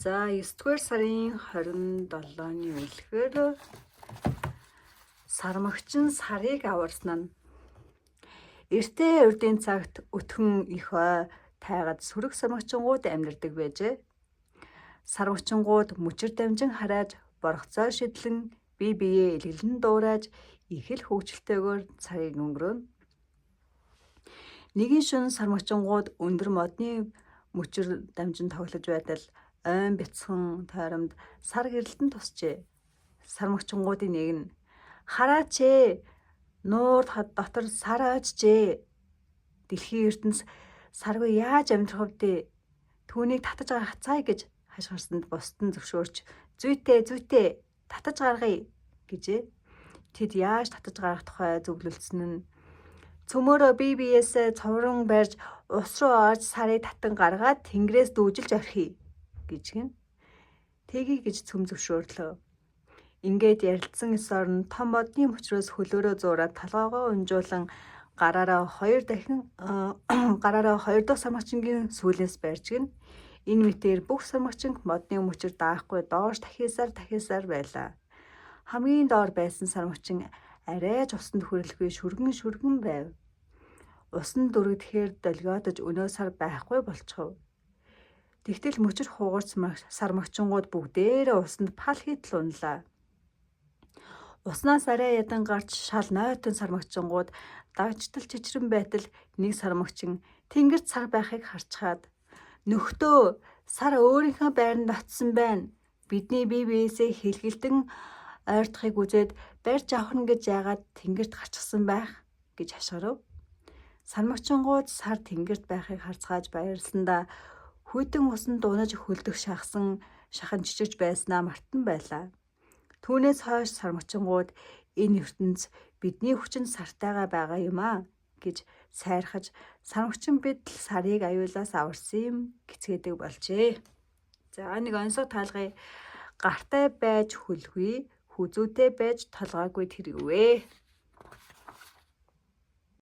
За 9-р сарын 27-ны үлгээр сармагчин сарыг аварсан нь эртээ урдын цагт өтгөн их ой тайгад сүрэг сармагчингууд амьдардаг байжээ. Сармагчингууд мөчир дамжин харааж боргоцоо шидлэн бие биеэ илгэлэн дуурайж их л хөвгчлөлтэйгээр цагийг өнгөрөөнө. Нэгэн шөнө сармагчингууд өндөр модны мөчир дамжин тоглож байтал ойн бяцхан тойромд сар гэрэлтэн тусчээ. Сармагчингуудын нэг нь хараач ээ, нуур дотор сар ойжжээ. Дэлхийн ертөнц саргүй яаж амьдрах вэ? Түүнийг татаж гаргацгаая гэж хашгирсанд бусд нь зөвшөөрч зүйтэй татаж гаргая гэжээ. Тэд яаж татаж гаргах тухай зөвлөлдсөн нь цөмөөрөө бие биеэсээ цоврон барьж ус руу орж сарыг татан гаргаад тэнгэрээс дүүжилж орхий гэж гин. Тэгийг гэж цөм зөвшөөрлөө. Ингээд ярилцсан эс орон том модны мөчрөөс хөлөөрөө зуураад толгоогоо унжуулан гараараа хоёр дахь сармагчингийн сүүлээс барьж гин. Энэ мэтээр бүх сармагчин модны мөчөр даахгүй доош дахиасаар байлаа. Хамгийн доор байсан сармагчин арайж усанд хүрэлгүй шүргэн байв. Усанд дүрэгдэхээр долгиодож өнөө сар байхгүй болчихов. Тэгтэл мөчир хугарч сармагчингууд бүгдээрээ усанд пал хийтэл унлаа. Уснаас арай ядан гарч шал нойтон сармагчингууд дагчтал чичрэн байтал нэг сармагчин тэнгэрт сар байхыг харчхаад нөхдөө сар өөрийнхөө байранд очсон байна. Бидний бие биесээ хэлгэлтэн ойртохыг үзээд барьж авахна гэж яагаад тэнгэрт гарчихсан байх гэж хашгирав. Сармагчингууд сар тэнгэрт байхыг харцгааж баярлсандаа хүйтэн усанд унаж хөлдөх шахан чичирж байснаа мартан байлаа. Түүнээс хойш сармагчингууд энэ ертөнц бидний хүчинд сартайгаа байгаа юм аа гэж сайрхаж сармагчин бид л сарыг аюулаас аварсан юм гэцгээдэг болжээ. За нэг онцгой таалгыг гартай байж хөлгүй, хүзүүтэй байж толгойгүй тэр юу вэ?